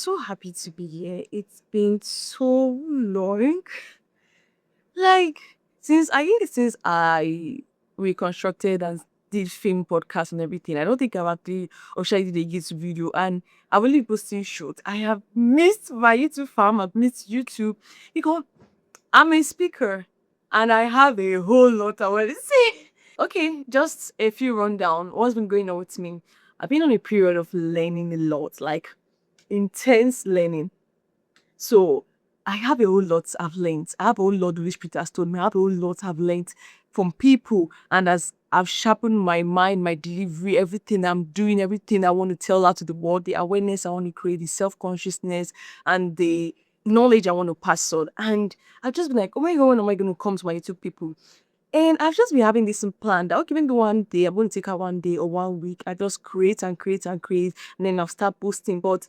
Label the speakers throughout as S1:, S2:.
S1: so happy to be here. It's been so long. Like since I reconstructed and did film podcast and everything. I don't think I've actually officially did a YouTube video, and I've only posting short. I have missed my YouTube farm. I've missed YouTube because I'm a speaker and I have a whole lot I want to say. Okay, just a few rundown. What's been going on with me? I've been on a period of learning a lot, like intense learning. So I have a whole lot I've learned. I have a whole lot which Peter has told me. I have a whole lot I've learned from people, and as I've sharpened my mind, my delivery, everything I'm doing, everything I want to tell out to the world, the awareness I want to create, the self-consciousness and the knowledge I want to pass on. And I've just been like, oh my god, when am I going to come to my YouTube people? And I've just been having this plan that okay, maybe one day I'm going to take out 1 day or 1 week. I just create and create and create, and then I'll start posting. But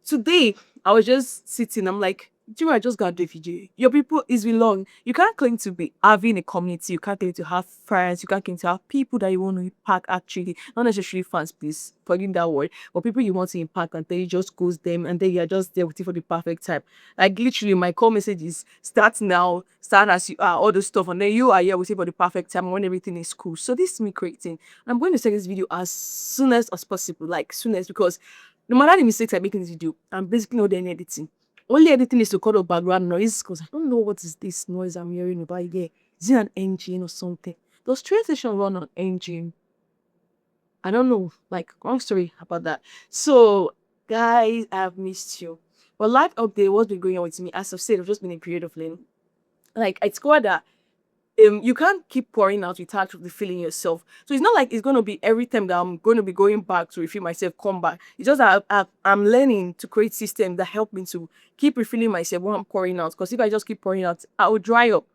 S1: today I was just sitting. I'm like, do you know, I just got to do a video. Your people is belong. You can't claim to be having a community. You can't claim to have friends. You can't claim to have people that you want to impact. Actually, not necessarily fans. Please forgive that word, but people you want to impact, and then you just goes them, and then you're just there waiting for the perfect time. Like literally, my call message is start now, start as you are, all the stuff, and then you are here waiting for the perfect time when everything is cool. So this is me creating. I'm going to take this video as soon as possible, like soonest, because no matter the mistakes I make in this video, I'm basically not doing editing. Only editing is to cut off background noise because I don't know what is this noise I'm hearing about here. Is it an engine or something? Does train station run on engine? I don't know. Like, long story about that. So, guys, I've missed you. But life update, what's been going on with me? As I've said, I've just been in a period of learning. Like, I scored that you can't keep pouring out without refilling yourself. So it's not like it's going to be every time that I'm going to be going back to refill myself, come back. It's just that I'm learning to create systems that help me to keep refilling myself when I'm pouring out. Because if I just keep pouring out, I will dry up.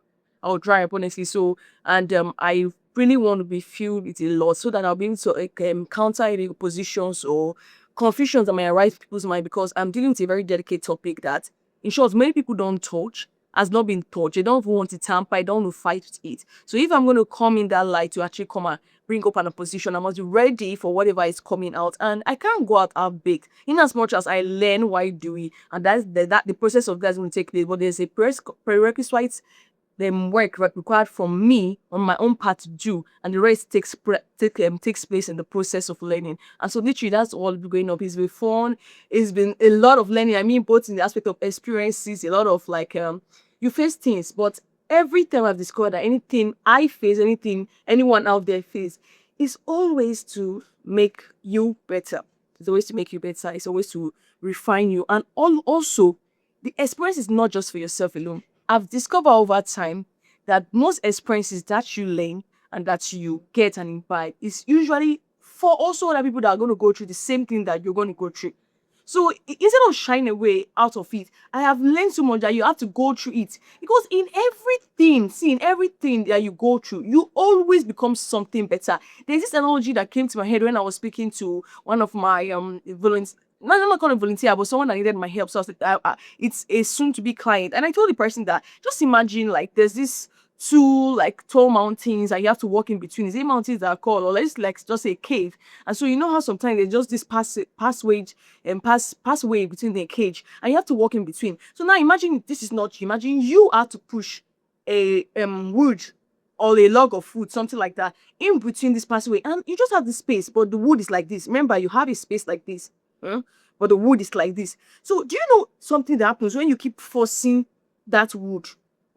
S1: I will dry up, honestly. So, and I really want to be filled with a lot so that I'll be able to counter any positions or confusions that might arise in people's mind because I'm dealing with a very delicate topic that, in short, many people don't touch has not been touched. They don't even want to tamper, they don't want to fight with it. So if I'm going to come in that light to actually come and bring up an opposition, I must be ready for whatever is coming out. And I can't go out half baked. In as much as I learn why do we, and that's the process of that's going to take place. But there's a prerequisite work required from me on my own part to do, and the rest takes place in the process of learning. And so literally that's all going up. It's been fun. It's been a lot of learning. I mean, both in the aspect of experiences, a lot of like you face things, but every time I've discovered that anything I face, anything anyone out there face, is always to make you better. It's always to make you better. It's always to refine you. And also, the experience is not just for yourself alone. I've discovered over time that most experiences that you learn and that you get and imbibe is usually for also other people that are going to go through the same thing that you're going to go through. So instead of shying away out of it, I have learned so much that you have to go through it. Because in everything, see, in everything that you go through, you always become something better. There's this analogy that came to my head when I was speaking to one of my volunteers. Not called a volunteer, but someone that needed my help. So I was like, it's a soon-to-be client, and I told the person that just imagine like there's this two like tall mountains and you have to walk in between. Is it mountains that are called, or let's like just a cave? And so you know how sometimes there's just this passway and passway between the cage, and you have to walk in between. So now imagine this is not you. Imagine you have to push a wood or a log of wood, something like that, in between this passway, and you just have the space, but the wood is like this. Remember, you have a space like this, but the wood is like this. So do you know something that happens when you keep forcing that wood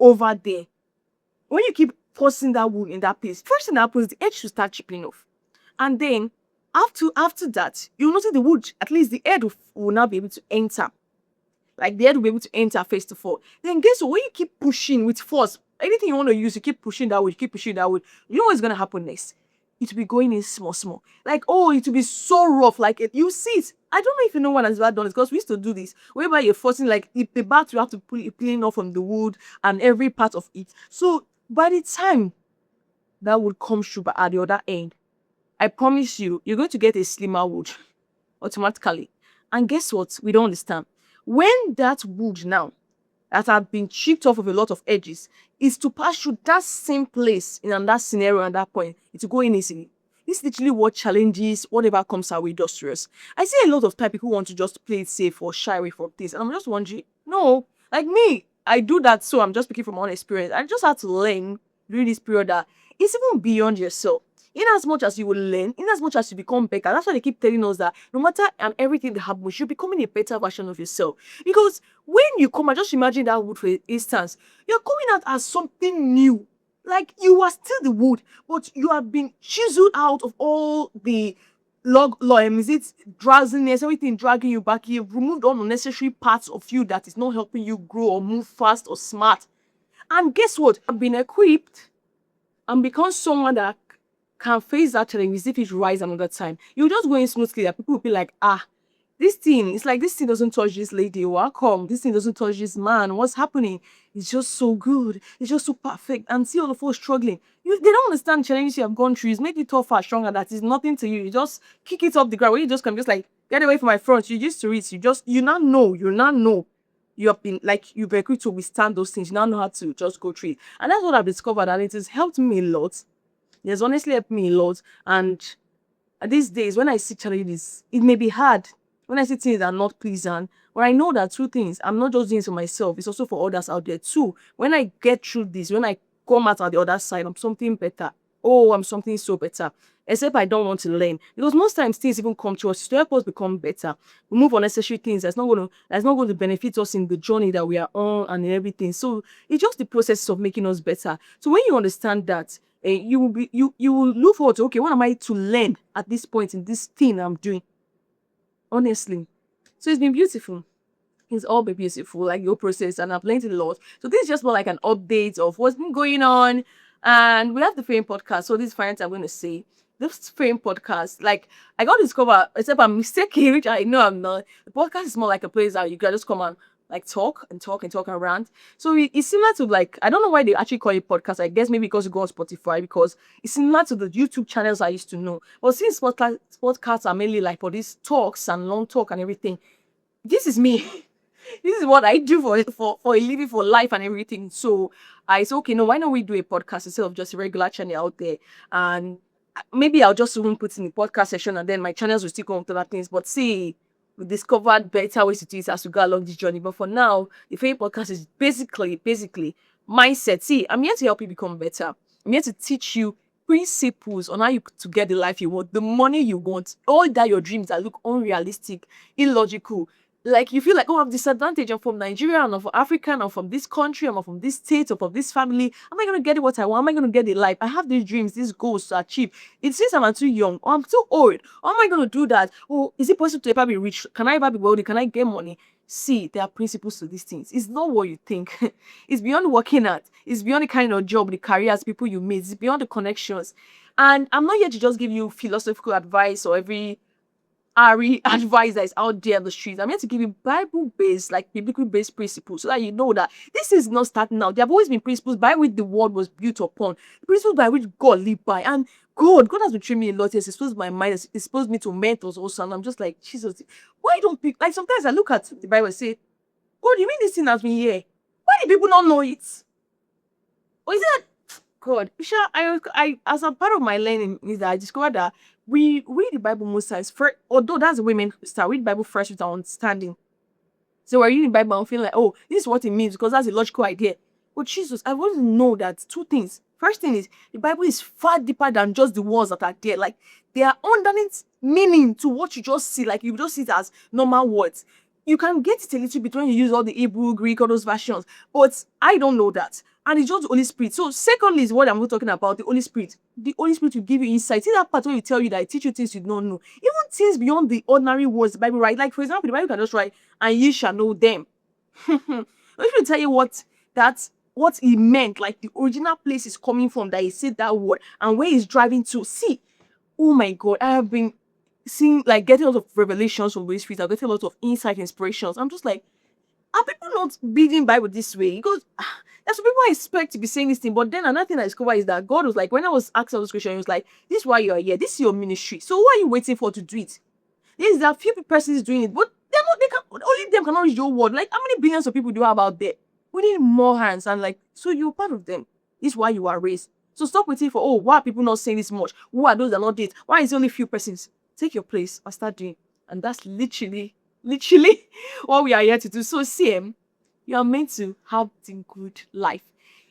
S1: over there? When you keep forcing that wood in that place, first thing that happens, the edge should start chipping off. And then after that, you'll notice the wood, at least the edge will now be able to enter. Like the edge will be able to enter first of all. Then guess what? When you keep pushing with force, anything you want to use, you keep pushing that wood, you keep pushing that wood. You know what's gonna happen next? It will be going in small, small. Like, oh, it will be so rough. Like you see it. I don't know if anyone has ever done it because we used to do this. Whereby you're forcing like the bat, you have to pull it peeling off from the wood and every part of it. So by the time that would come through but at the other end, I promise you, you're going to get a slimmer wood automatically. And guess what? We don't understand. When that wood now that have been chipped off of a lot of edges is to pass through that same place in that scenario at that point, it will go in easily. This is literally what challenges whatever comes our way does to us. I see a lot of time people want to just play it safe or shy away from things. And I'm just wondering, no, like me, I do that. So I'm just speaking from my own experience. I just had to learn during this period that it's even beyond yourself. In as much as you will learn, in as much as you become better, that's why they keep telling us that no matter and everything that happens, you're becoming a better version of yourself. Because when you come out, just imagine that wood for instance, you're coming out as something new. Like you are still the wood, but you have been chiseled out of all the is it drowsiness, everything dragging you back. You've removed all unnecessary parts of you that is not helping you grow or move fast or smart. And guess what? I've been equipped and become someone that can face that challenge if it rise another time. You just go in smoothly that people will be like, ah, this thing, it's like this thing doesn't touch this lady. How come? This thing doesn't touch this man. What's happening? It's just so good. It's just so perfect. And see all of us struggling. They don't understand challenges you have gone through. It's made you tougher, stronger. That is nothing to you. You just kick it up the ground. When you just come, just like, get away from my front. You used to it. You now know. You have been like you've been equipped to withstand those things. You now know how to just go through it. And that's what I've discovered. And it has helped me a lot. It has honestly helped me a lot. And these days, when I see challenges, it may be hard. When I see things that are not pleasant, but I know that two things, I'm not just doing it for myself, it's also for others out there too. When I get through this, when I come out on the other side, I'm something better. Oh, I'm something so better. Except I don't want to learn. Because most times things even come to us to help us become better. Remove unnecessary things that's not going to benefit us in the journey that we are on and everything. So it's just the process of making us better. So when you understand that, you will look forward to, okay, what am I to learn at this point in this thing I'm doing? Honestly. So it's been beautiful. It's all been beautiful, like your process, and I've learned a lot. So this is just more like an update of what's been going on. And we have the F.A.I.M podcast. So this is finance I'm gonna say. This F.A.I.M podcast, like I got discovered, except I'm mistaken, which I know I'm not. The podcast is more like a place that you can just come and like talk and talk and talk and rant. So it's similar to like I don't know why they actually call it podcast. I guess maybe because you go on Spotify because it's similar to the YouTube channels I used to know. But since podcasts are mainly like for these talks and long talk and everything, this is me. This is what I do for a living, for life and everything. So I said, okay, no, why don't we do a podcast instead of just a regular channel out there? And maybe I'll just even put in the podcast session and then my channels will still come to other things. But see, we discovered better ways to do it as we go along this journey. But for now, the Faith podcast is basically mindset. See, I'm here to help you become better. I'm here to teach you principles on how you to get the life you want, the money you want, all that your dreams that look unrealistic, illogical. Like you feel like, oh, I'm disadvantaged. I'm from Nigeria, I'm from Africa, I'm from this country, I'm from this state, or from this family. Am I gonna get what I want? Am I gonna get the life? I have these dreams, these goals to achieve. It seems I'm too young, or I'm too old. How am I gonna do that? Or is it possible to ever be rich? Can I ever be wealthy? Can I get money? See, there are principles to these things. It's not what you think. It's beyond working at. It's beyond the kind of job, the careers, people you meet. It's beyond the connections. And I'm not here to just give you philosophical advice or every Ari advice that is out there on the streets. I'm here to give you Bible-based, like biblical-based principles so that you know that this is not starting now. There have always been principles by which the world was built upon, principles by which God lived by. And God has been training me a lot. He has exposed my mind, has exposed me to mentors also. And I'm just like, Jesus, why don't people, like sometimes I look at the Bible and say, God, you mean this thing has been here? Why do people not know it? Or is it God? Sure, I as a part of my learning is that I discovered that we read the Bible most times first, although that's the way men start, read the Bible first with our understanding. So we're reading the Bible and feeling like, oh, this is what it means because that's a logical idea. But Jesus, I want to know that two things. First thing is the Bible is far deeper than just the words that are there. Like there are underneath meaning to what you just see. Like you just see it as normal words. You can get it a little bit when you use all the Hebrew, Greek, all those versions. But I don't know that. And it's just the Holy Spirit. So secondly is what I'm talking about, the Holy Spirit. The Holy Spirit will give you insight. See that part where you tell you that I teach you things you don't know. Even things beyond the ordinary words the Bible write. Like for example, the Bible can just write, and ye shall know them. Let me tell you what he meant, like the original place is coming from that he said that word and where he's driving to. See, oh my god, I have been seeing like getting a lot of revelations from Holy Spirit. I'm getting a lot of insight, inspirations. I'm just like, are people not reading Bible this way? Because that's what people expect to be saying this thing. But then another thing I discovered is that God was like, when I was asking all those questions, he was like, this is why you are here. This is your ministry. So what are you waiting for to do it? Yes, there are few persons doing it, but they're not. They can only them cannot reach your word. Like how many billions of people do you have out there? We need more hands, and like so you're part of them. This is why you are raised. So stop waiting for, oh, why are people not saying this much? Who are those that not date? Why is it only few persons? Take your place and start doing. And that's literally what we are here to do. So CM, you are meant to have the good life.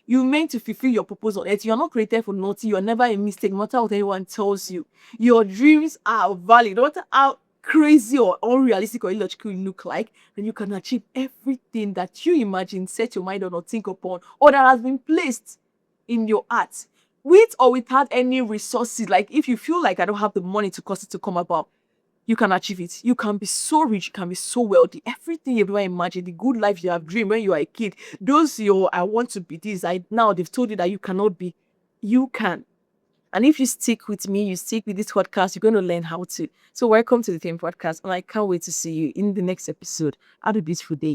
S1: You're meant to fulfill your purpose on earth. You are not created for nothing. You are never a mistake, no matter what anyone tells you. Your dreams are valid. No matter how crazy or unrealistic or illogical you look like, then you can achieve everything that you imagine, set your mind on, or think upon, or that has been placed in your heart. With or without any resources, like if you feel like I don't have the money to cause it to come about, you can achieve it. You can be so rich, you can be so wealthy. Everything you've ever imagined, the good life you have dreamed when you were a kid, those your I want to be this, I now they've told you that you cannot be. You can. And if you stick with me, you stick with this podcast, you're going to learn how to. So welcome to the F.A.I.M podcast. And I can't wait to see you in the next episode. Have a beautiful day.